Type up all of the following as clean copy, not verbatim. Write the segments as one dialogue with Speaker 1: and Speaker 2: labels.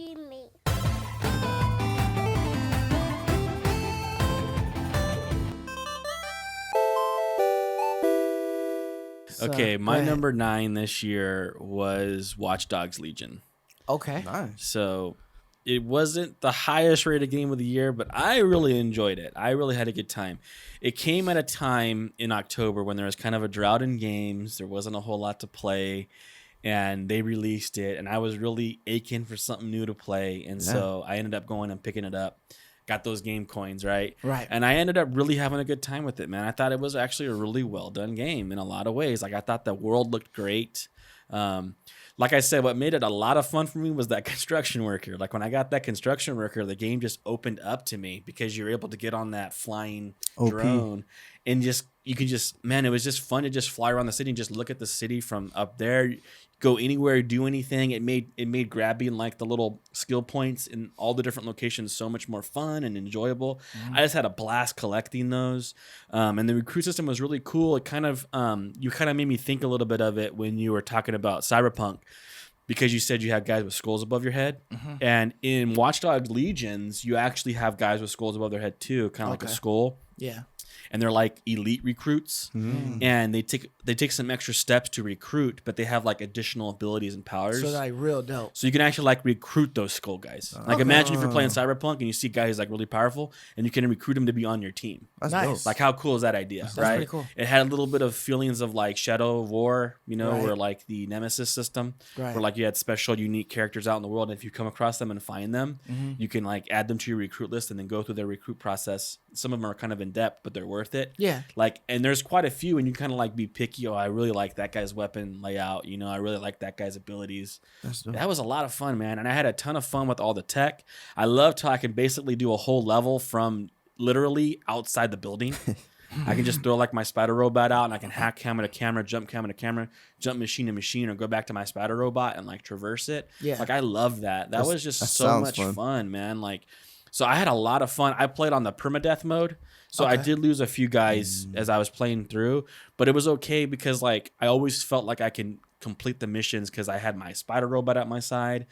Speaker 1: me.
Speaker 2: Okay, my number 9 this year was Watch Dogs Legion.
Speaker 3: Okay.
Speaker 4: Nice.
Speaker 2: So it wasn't the highest rated game of the year, but I really enjoyed it. I really had a good time. It came at a time in October when there was kind of a drought in games. There wasn't a whole lot to play, and they released it, and I was really aching for something new to play. And so I ended up going and picking it up. Got those game coins, right?
Speaker 3: Right.
Speaker 2: And I ended up really having a good time with it, man. I thought it was actually a really well done game in a lot of ways. Like, I thought the world looked great. Like I said, what made it a lot of fun for me was that construction worker. Like, when I got that construction worker, the game just opened up to me because you're able to get on that flying drone and you can just, man, it was just fun to just fly around the city and just look at the city from up there. Go anywhere, do anything. It made grabbing like the little skill points in all the different locations so much more fun and enjoyable. I just had a blast collecting those, and the recruit system was really cool. It kind of you kind of made me think a little bit of it when you were talking about Cyberpunk, because you said you had guys with skulls above your head, and in Watch Dogs Legions you actually have guys with skulls above their head too, kind of like a skull.
Speaker 3: Yeah.
Speaker 2: And they're like elite recruits, and they take some extra steps to recruit, but they have like additional abilities and powers.
Speaker 3: So like real dope.
Speaker 2: So you can actually like recruit those skull guys. Like, imagine if you're playing Cyberpunk and you see guys like really powerful, and you can recruit them to be on your team.
Speaker 4: That's
Speaker 3: Nice.
Speaker 4: dope.
Speaker 2: Like, how cool is that idea,
Speaker 3: That's
Speaker 2: right?
Speaker 3: pretty cool.
Speaker 2: It had a little bit of feelings of like Shadow of War, you know,
Speaker 3: Right.
Speaker 2: where like the Nemesis system,
Speaker 3: Right.
Speaker 2: where like you had special unique characters out in the world, and if you come across them and find them, you can like add them to your recruit list and then go through their recruit process. Some of them are kind of in depth, but they're worth it.
Speaker 3: Yeah.
Speaker 2: Like, and there's quite a few, and you kind of like be picky. Oh, I really like that guy's weapon layout. You know, I really like that guy's abilities.
Speaker 4: That's dope.
Speaker 2: That was a lot of fun, man. And I had a ton of fun with all the tech. I loved how I can basically do a whole level from literally outside the building. I can just throw like my spider robot out, and I can hack camera to camera, jump machine to machine, or go back to my spider robot and like traverse it.
Speaker 3: Yeah.
Speaker 2: Like, I love that. That was just
Speaker 4: that
Speaker 2: so
Speaker 4: sounds
Speaker 2: much
Speaker 4: fun.
Speaker 2: fun, man. Like, so I had a lot of fun. I played on the permadeath mode. So I
Speaker 3: Okay.
Speaker 2: did lose a few guys as I was playing through, but it was okay because like I always felt like I can complete the missions because I had my spider robot at my side.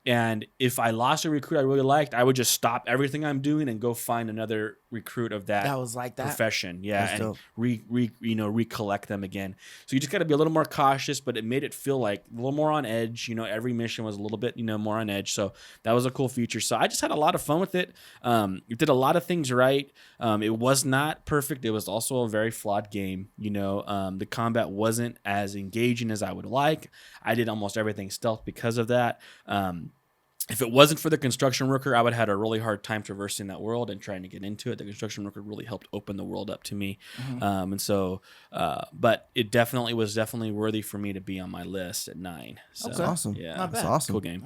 Speaker 2: And if I lost a recruit I really liked, I would just stop everything I'm doing and go find another recruit of that
Speaker 3: was like that.
Speaker 2: profession. Yeah.
Speaker 4: That's
Speaker 2: And
Speaker 4: dope.
Speaker 2: recollect them again. So you just got to be a little more cautious, but it made it feel like a little more on edge. You know, every mission was a little bit, more on edge. So that was a cool feature. So I just had a lot of fun with it. It did a lot of things right. It was not perfect. It was also a very flawed game. The combat wasn't as engaging as I would like. I did almost everything stealth because of that. If it wasn't for the construction worker, I would have had a really hard time traversing that world and trying to get into it. The construction worker really helped open the world up to me. But it was definitely worthy for me to be on my list at 9. So,
Speaker 4: That's awesome.
Speaker 2: Yeah.
Speaker 3: Not
Speaker 4: That's
Speaker 3: bad.
Speaker 4: awesome.
Speaker 2: Cool game.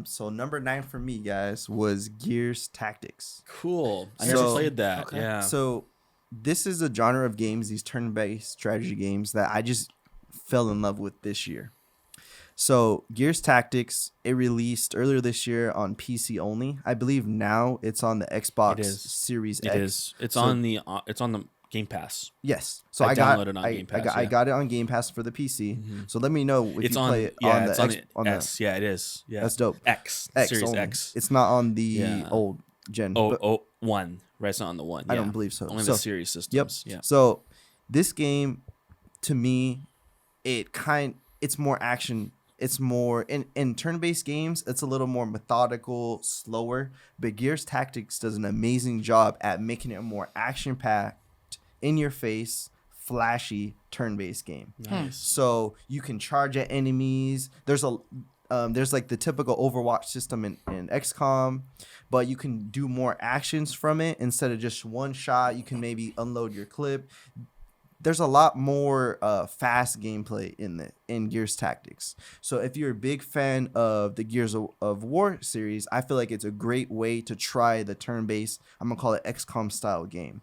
Speaker 4: So number 9 for me, guys, was Gears Tactics.
Speaker 2: Cool. I
Speaker 4: So-
Speaker 2: never played that.
Speaker 3: Okay.
Speaker 2: Yeah.
Speaker 4: So this is a genre of games, these turn-based strategy games, that I just fell in love with this year. So Gears Tactics, it released earlier this year on PC only. I believe now it's on the Xbox
Speaker 2: It is.
Speaker 4: Series
Speaker 2: It
Speaker 4: X.
Speaker 2: is. It's
Speaker 4: So-
Speaker 2: on the Game Pass.
Speaker 4: Yes. So
Speaker 2: I
Speaker 4: I got
Speaker 2: downloaded it on
Speaker 4: I,
Speaker 2: Game Pass,
Speaker 4: I
Speaker 2: yeah.
Speaker 4: got it on Game Pass for the PC. So let me know if
Speaker 2: It's
Speaker 4: you
Speaker 2: on
Speaker 4: play it
Speaker 2: yeah,
Speaker 4: on the
Speaker 2: it's on
Speaker 4: X,
Speaker 2: the S. Yeah, it is. Yeah.
Speaker 4: That's dope.
Speaker 2: X.
Speaker 4: X
Speaker 2: Series
Speaker 4: only.
Speaker 2: X.
Speaker 4: It's not on the
Speaker 2: Yeah.
Speaker 4: old gen. but
Speaker 2: 1. Right, it's not on the 1.
Speaker 4: I
Speaker 2: yeah.
Speaker 4: don't believe so.
Speaker 2: Only
Speaker 4: So-
Speaker 2: the series
Speaker 4: Yep.
Speaker 2: systems. Yeah.
Speaker 4: So this game, to me, it's more action. It's more in turn-based games. It's a little more methodical, slower. But Gears Tactics does an amazing job at making it a more action-packed, in-your-face, flashy turn-based game.
Speaker 2: Nice.
Speaker 4: So you can charge at enemies. There's like the typical Overwatch system in XCOM, but you can do more actions from it instead of just one shot. You can maybe unload your clip. There's a lot more fast gameplay in Gears Tactics. So if you're a big fan of the Gears of War series, I feel like it's a great way to try the turn-based, I'm gonna call it XCOM style game.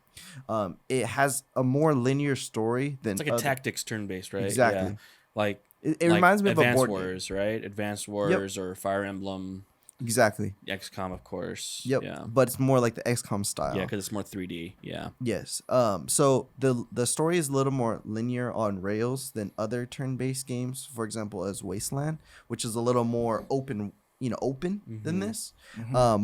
Speaker 4: It has a more linear story than
Speaker 2: It's like a tactics turn-based, right?
Speaker 4: Exactly.
Speaker 2: Yeah. Like
Speaker 4: It
Speaker 2: like
Speaker 4: reminds me of a
Speaker 2: Advanced
Speaker 4: board game.
Speaker 2: Wars, right? Advanced Wars or Fire Emblem,
Speaker 4: Exactly.
Speaker 2: XCOM, of course.
Speaker 4: Yep.
Speaker 2: Yeah.
Speaker 4: But it's more like the XCOM style.
Speaker 2: Yeah, because it's more 3D. Yeah.
Speaker 4: Yes. So the story is a little more linear on rails than other turn-based games. For example, as Wasteland, which is a little more open open than
Speaker 2: Mhm.
Speaker 4: this.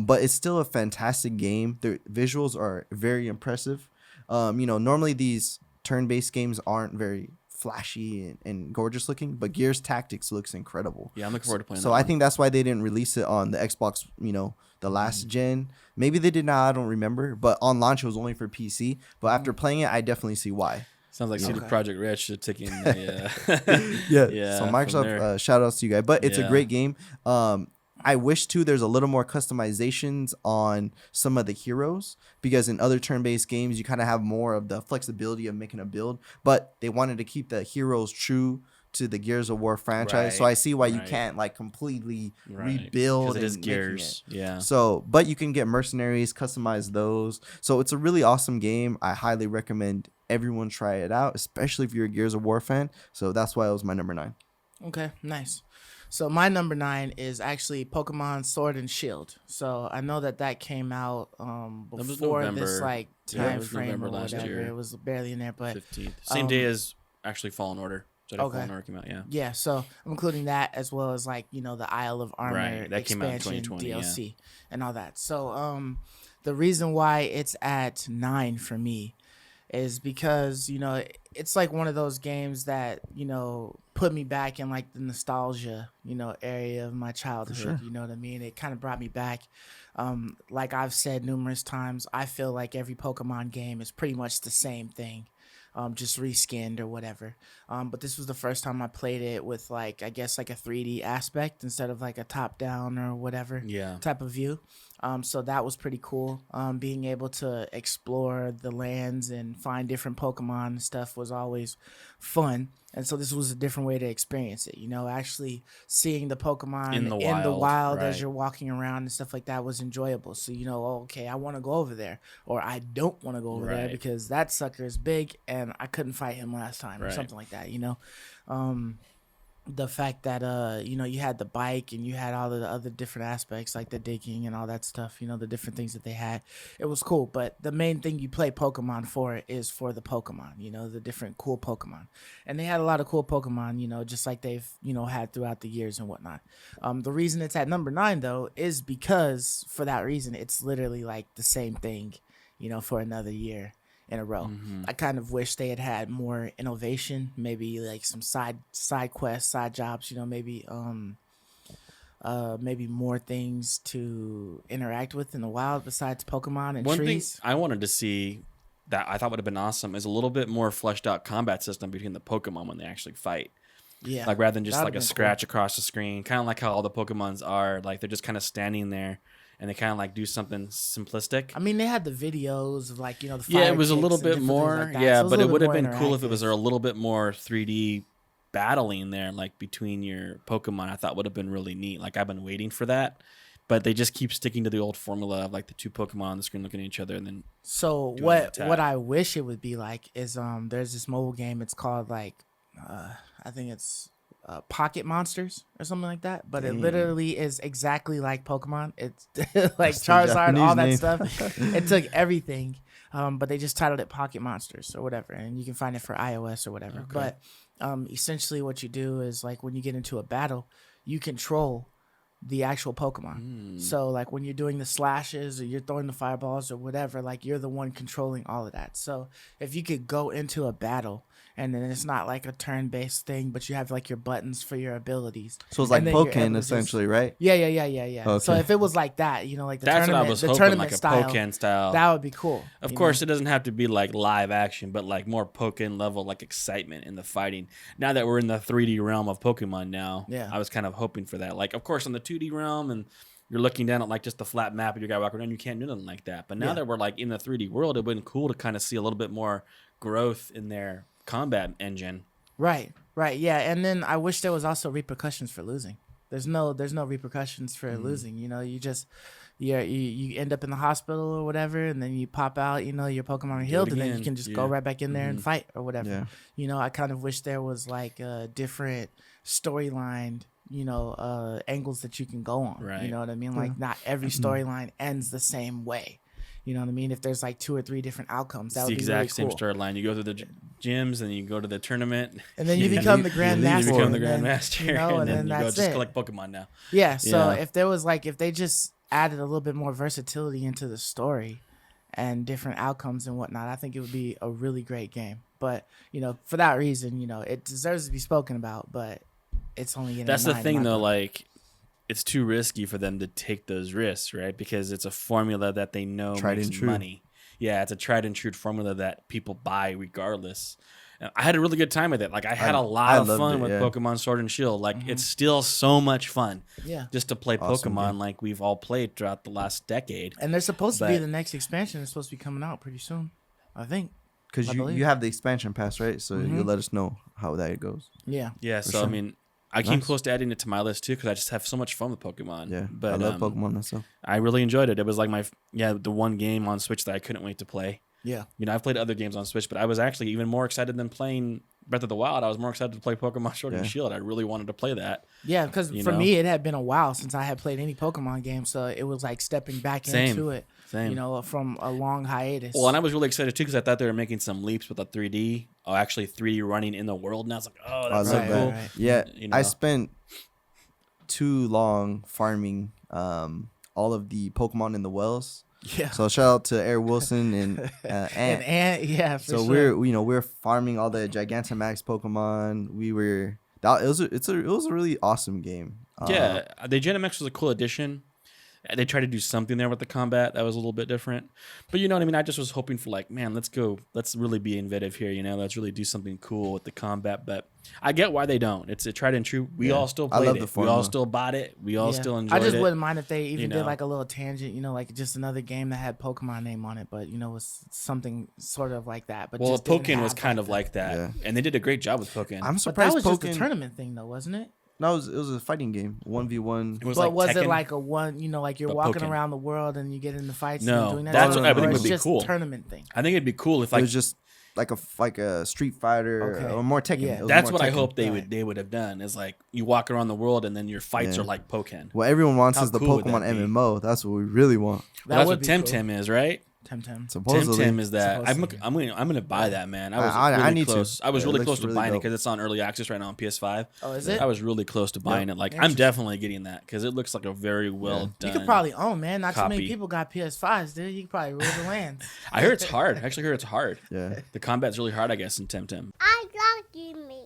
Speaker 4: But it's still a fantastic game. The visuals are very impressive. Normally these turn-based games aren't very flashy and gorgeous looking, but Gears Tactics looks incredible.
Speaker 2: Yeah, I'm looking forward to playing
Speaker 4: So
Speaker 2: that
Speaker 4: I
Speaker 2: one.
Speaker 4: think that's why they didn't release it on the Xbox, the last gen. Maybe they did not, I don't remember. But on launch it was only for PC. But after playing it, I definitely see why.
Speaker 2: Sounds like CD
Speaker 1: Okay.
Speaker 2: Projekt Red should taking the
Speaker 4: Yeah.
Speaker 2: yeah.
Speaker 4: So
Speaker 2: from
Speaker 4: Microsoft,
Speaker 2: there.
Speaker 4: shout outs to you guys. But it's a
Speaker 2: Yeah.
Speaker 4: great game. I wish too there's a little more customizations on some of the heroes, because in other turn-based games you kind of have more of the flexibility of making a build, but they wanted to keep the heroes true to the Gears of War franchise. So
Speaker 2: Right,
Speaker 4: I see why you
Speaker 2: right.
Speaker 4: can't like completely
Speaker 2: Right.
Speaker 4: rebuild
Speaker 2: 'Cause it is
Speaker 4: and making
Speaker 2: Gears.
Speaker 4: it.
Speaker 2: Yeah.
Speaker 4: So, but you can get mercenaries, customize those. So it's a really awesome game. I highly recommend everyone try it out, especially if you're a Gears of War fan. So that's why it was my number 9.
Speaker 1: Okay, nice. So my number 9 is actually Pokemon Sword and Shield. So I know that came out
Speaker 2: was
Speaker 1: before this
Speaker 2: November.
Speaker 1: like
Speaker 2: Yeah, it
Speaker 1: time
Speaker 2: was
Speaker 1: frame
Speaker 2: November
Speaker 1: or
Speaker 2: last
Speaker 1: whatever.
Speaker 2: year.
Speaker 1: It was barely in there, but
Speaker 2: 15th. Same day
Speaker 1: um,
Speaker 2: as actually Fallen Order. So
Speaker 1: Okay.
Speaker 2: Fallen Order came out. Yeah.
Speaker 1: yeah. So I'm including that as well as like the Isle of Armor
Speaker 2: Right, that came out in
Speaker 1: expansion
Speaker 2: 2020, yeah.
Speaker 1: DLC and all that. So the reason why it's at 9 for me is because it's like one of those games that put me back in like the nostalgia area of my childhood.
Speaker 4: sure.
Speaker 1: You know what I mean? It kind of brought me back. Like I've said numerous times, I feel like every Pokemon game is pretty much the same thing, just reskinned or whatever. But this was the first time I played it with like I guess like a 3D aspect instead of like a top down or whatever
Speaker 2: Yeah.
Speaker 1: type of view. So that was pretty cool. Being able to explore the lands and find different Pokemon and stuff was always fun. And so this was a different way to experience it. Actually seeing the Pokemon
Speaker 2: In the
Speaker 1: wild
Speaker 2: wild,
Speaker 1: as
Speaker 2: right.
Speaker 1: you're walking around and stuff like that was enjoyable. So, okay, I want to go over there, or I don't want to go over there
Speaker 2: Right.
Speaker 1: because that sucker is big and I couldn't fight him last time or
Speaker 2: Right.
Speaker 1: something like that, the fact that you had the bike and you had all of the other different aspects like the digging and all that stuff, the different things that they had, it was cool. But the main thing you play Pokemon for is for the Pokemon, the different cool Pokemon. And they had a lot of cool Pokemon, just like they've had throughout the years and whatnot. The reason it's at number 9 though is because for that reason it's literally like the same thing for another year in a row.
Speaker 2: Mm-hmm.
Speaker 1: I kind of wish they had more innovation, maybe like some side quests, side jobs, maybe maybe more things to interact with in the wild besides Pokemon and
Speaker 2: One
Speaker 1: trees.
Speaker 2: thing I wanted to see that I thought would have been awesome is a little bit more fleshed out combat system between the Pokemon when they actually fight.
Speaker 1: Yeah.
Speaker 2: Like rather than just
Speaker 1: That'd
Speaker 2: like a
Speaker 1: been cool.
Speaker 2: scratch across the screen, kind of like how all the Pokemons are. Like they're just kind of standing there and they kind of like do something simplistic.
Speaker 1: I mean, they had the videos of like, the
Speaker 2: Yeah,
Speaker 1: fire
Speaker 2: it was a little
Speaker 1: kicks and
Speaker 2: bit
Speaker 1: different things
Speaker 2: more.
Speaker 1: like that.
Speaker 2: Yeah,
Speaker 1: So was
Speaker 2: but
Speaker 1: a
Speaker 2: it
Speaker 1: little
Speaker 2: would
Speaker 1: bit
Speaker 2: have
Speaker 1: more
Speaker 2: been cool if it was
Speaker 1: interactive.
Speaker 2: a little bit more 3D battling there, like between your Pokemon. I thought would have been really neat. Like I've been waiting for that, but they just keep sticking to the old formula of like the two Pokemon on the screen looking at each other and then
Speaker 1: So
Speaker 2: doing an
Speaker 1: what
Speaker 2: attack.
Speaker 1: I wish it would be like is there's this mobile game. It's called like I think it's Pocket Monsters or something like that. But it
Speaker 4: Dang.
Speaker 1: literally is exactly like Pokemon. It's like
Speaker 4: That's the
Speaker 1: Charizard, all that
Speaker 4: Japanese
Speaker 1: stuff. It took everything, but they just titled it Pocket Monsters or whatever, and you can find it for iOS or whatever.
Speaker 2: Okay.
Speaker 1: But essentially, what you do is like when you get into a battle, you control the actual Pokemon. So like when you're doing the slashes or you're throwing the fireballs or whatever, like you're the one controlling all of that. So if you could go into a battle and then it's not like a turn-based thing, but you have like your buttons for your abilities.
Speaker 4: So it's like
Speaker 1: And then you're able
Speaker 4: Pokken
Speaker 1: to just-
Speaker 4: essentially, right?
Speaker 1: Yeah. So
Speaker 4: Okay.
Speaker 1: if it was like that, like the
Speaker 2: that's what I
Speaker 1: tournament,
Speaker 2: was
Speaker 1: the
Speaker 2: hoping,
Speaker 1: tournament
Speaker 2: like a
Speaker 1: style,
Speaker 2: Pokken style.
Speaker 1: that would be cool.
Speaker 2: Of
Speaker 1: you
Speaker 2: course,
Speaker 1: know?
Speaker 2: it doesn't have to be like live action, but like more Pokemon level, like excitement in the fighting. Now that we're in the 3D realm of Pokemon now,
Speaker 1: Yeah.
Speaker 2: I was kind of hoping for that. Like, of course, on the 2D realm, and you're looking down at like just the flat map, and you got to walk around, you can't do nothing like that. But now
Speaker 1: Yeah.
Speaker 2: that we're like in the 3D world, it would have been cool to kind of see a little bit more growth in their combat engine.
Speaker 1: Right, yeah, and then I wish there was also repercussions for losing. There's no repercussions for losing. You just you end up in the hospital or whatever, and then you pop out. Your Pokemon are healed, and then you
Speaker 2: again.
Speaker 1: can just go
Speaker 2: Yeah.
Speaker 1: right back in there and fight or whatever.
Speaker 4: Yeah.
Speaker 1: I kind of wish there was like a different storyline. Angles that you can go on.
Speaker 2: Right.
Speaker 1: You know what I mean? Like not every storyline ends the same way. You know what I mean? If there's like 2 or 3 different outcomes, that
Speaker 2: It's
Speaker 1: would
Speaker 2: the
Speaker 1: be
Speaker 2: exact
Speaker 1: really
Speaker 2: same
Speaker 1: cool.
Speaker 2: storyline. You go through the gyms, and you go to the tournament,
Speaker 1: And then you
Speaker 2: and
Speaker 1: become the
Speaker 4: you
Speaker 1: Grand
Speaker 4: leave
Speaker 1: Master.
Speaker 2: you become the
Speaker 1: and then,
Speaker 2: grandmaster,
Speaker 1: you know,
Speaker 2: and then
Speaker 1: then
Speaker 2: you go
Speaker 1: that's
Speaker 2: just
Speaker 1: it.
Speaker 2: collect Pokemon now.
Speaker 1: Yeah. So
Speaker 2: Yeah.
Speaker 1: if there was like, if they just added a little bit more versatility into the story and different outcomes and whatnot, I think it would be a really great game. But, you know, for that reason, you know, it deserves to be spoken about, but it's only getting
Speaker 2: That's
Speaker 1: a
Speaker 2: the
Speaker 1: 9 in
Speaker 2: thing,
Speaker 1: my
Speaker 2: though.
Speaker 1: book.
Speaker 2: Like, it's too risky for them to take those risks, right? Because it's a formula that they know
Speaker 4: Tried
Speaker 2: makes
Speaker 4: and true.
Speaker 2: money. Yeah, it's a tried and true formula that people buy regardless. And I had a really good time with it. Like, I had a lot of
Speaker 4: loved
Speaker 2: fun
Speaker 4: it,
Speaker 2: with
Speaker 4: yeah.
Speaker 2: Pokemon Sword and Shield. Like, it's still so much fun
Speaker 1: Yeah.
Speaker 2: just to play
Speaker 4: Awesome
Speaker 2: Pokemon
Speaker 4: game.
Speaker 2: like we've all played throughout the last decade.
Speaker 1: And there's supposed to be
Speaker 2: But-
Speaker 1: the next expansion. It's supposed to be coming out pretty soon, I think.
Speaker 4: Because
Speaker 1: I
Speaker 4: you
Speaker 1: believe.
Speaker 4: have the expansion pass, right? So
Speaker 1: Mhm.
Speaker 4: you let us know how that goes.
Speaker 1: Yeah.
Speaker 2: Yeah,
Speaker 4: For
Speaker 2: so I
Speaker 4: sure.
Speaker 2: mean, I came
Speaker 4: Nice.
Speaker 2: close to adding it to my list too because I just have so much fun with Pokemon.
Speaker 4: Yeah,
Speaker 2: but
Speaker 4: I love Pokemon myself.
Speaker 2: I really enjoyed it. It was like the one game on Switch that I couldn't wait to play.
Speaker 1: Yeah.
Speaker 2: You know, I've played other games on Switch, but I was actually even more excited than playing Breath of the Wild. I was more excited to play Pokemon Sword and
Speaker 4: Yeah.
Speaker 2: Shield. I really wanted to play that.
Speaker 1: Yeah, because
Speaker 2: You
Speaker 1: for
Speaker 2: know?
Speaker 1: me, it had been a while since I had played any Pokemon game, so it was like stepping back
Speaker 2: Same.
Speaker 1: into it.
Speaker 2: Same.
Speaker 1: You know, from a long hiatus.
Speaker 2: Well, and I was really excited too because I thought they were making some leaps with the 3D. Oh, actually 3D running in the world. And I was like, oh,
Speaker 4: I
Speaker 2: that's so
Speaker 4: love
Speaker 2: cool.
Speaker 4: that. Yeah,
Speaker 2: You know?
Speaker 4: I spent too long farming all of the Pokemon in the wells.
Speaker 1: yeah.
Speaker 4: So shout out to Eric Wilson and Ant.
Speaker 1: And yeah, for
Speaker 4: So
Speaker 1: sure.
Speaker 4: we're farming all the Gigantamax Pokemon. It was a really awesome game.
Speaker 2: Yeah, the Genemax was a cool addition. They tried to do something there with the combat that was a little bit different. But you know what I mean? I just was hoping for like, man, let's really be inventive here, you know? Let's really do something cool with the combat. But I get why they don't. It's a tried and true. We
Speaker 4: Yeah.
Speaker 2: all still
Speaker 4: I
Speaker 2: played
Speaker 4: love
Speaker 2: it.
Speaker 4: the
Speaker 2: We
Speaker 4: formula.
Speaker 2: all still bought it. We all
Speaker 1: Yeah.
Speaker 2: still enjoyed
Speaker 1: I just
Speaker 2: it.
Speaker 1: wouldn't mind if they even
Speaker 2: know.
Speaker 1: did like a little tangent, you know, like just another game that had Pokemon name on it, but you know, was something sort of like that. But
Speaker 2: Well,
Speaker 1: just didn't
Speaker 2: Pokken was
Speaker 1: have,
Speaker 2: kind of like that.
Speaker 4: Yeah.
Speaker 2: And they did a great job with Pokken.
Speaker 4: I'm
Speaker 1: But that
Speaker 4: surprised
Speaker 1: was just a
Speaker 4: Pokken.
Speaker 1: tournament thing, though, wasn't it?
Speaker 4: No, it was a fighting game, 1v1.
Speaker 2: It was
Speaker 1: But
Speaker 2: like
Speaker 1: was it
Speaker 2: Tekken.
Speaker 1: like a one? You know, like you're
Speaker 2: But
Speaker 1: walking
Speaker 2: Pokken.
Speaker 1: around the world and you get into fights.
Speaker 2: No,
Speaker 1: and doing that
Speaker 2: that's
Speaker 4: what
Speaker 1: stuff?
Speaker 4: I think
Speaker 1: Or
Speaker 4: would
Speaker 1: it's
Speaker 2: be
Speaker 1: just
Speaker 2: cool.
Speaker 1: Tournament thing.
Speaker 2: I think it'd be cool if
Speaker 4: It
Speaker 2: like
Speaker 4: was just like a Street Fighter
Speaker 1: Okay.
Speaker 4: or more Tekken.
Speaker 1: Yeah.
Speaker 4: It was
Speaker 2: that's
Speaker 4: more
Speaker 2: what I
Speaker 4: Tekken.
Speaker 2: hope
Speaker 1: Right.
Speaker 2: they would have done is like you walk around the world and then your fights
Speaker 4: Yeah.
Speaker 2: are like Pokken.
Speaker 4: What everyone wants
Speaker 2: How
Speaker 4: is the
Speaker 2: cool would
Speaker 4: Pokemon
Speaker 2: that be?
Speaker 4: MMO. That's what we really want.
Speaker 2: Well, that's
Speaker 1: would
Speaker 2: what
Speaker 1: be cool.
Speaker 2: Temtem is, right?
Speaker 1: Temtem.
Speaker 4: Supposedly,
Speaker 2: Temtem is that.
Speaker 1: Supposedly.
Speaker 2: I'm gonna buy that, man. I was
Speaker 4: I
Speaker 2: really
Speaker 4: need to.
Speaker 2: close. I was
Speaker 4: Yeah, it
Speaker 2: really
Speaker 4: looks
Speaker 2: close to
Speaker 4: really
Speaker 2: buying it
Speaker 4: dope.
Speaker 2: because it's on early access right now on PS5.
Speaker 1: Oh, is it?
Speaker 2: I was really close to buying it. Like I'm
Speaker 1: Interesting.
Speaker 2: definitely getting that because it looks like a very well done.
Speaker 1: You could probably own, man. Not too many
Speaker 2: copy.
Speaker 1: people got PS5s, dude. You could probably rule the land.
Speaker 2: I heard it's hard. I actually heard it's hard.
Speaker 4: Yeah.
Speaker 2: The combat's really hard, I guess, in Temtem.
Speaker 3: I love you, me.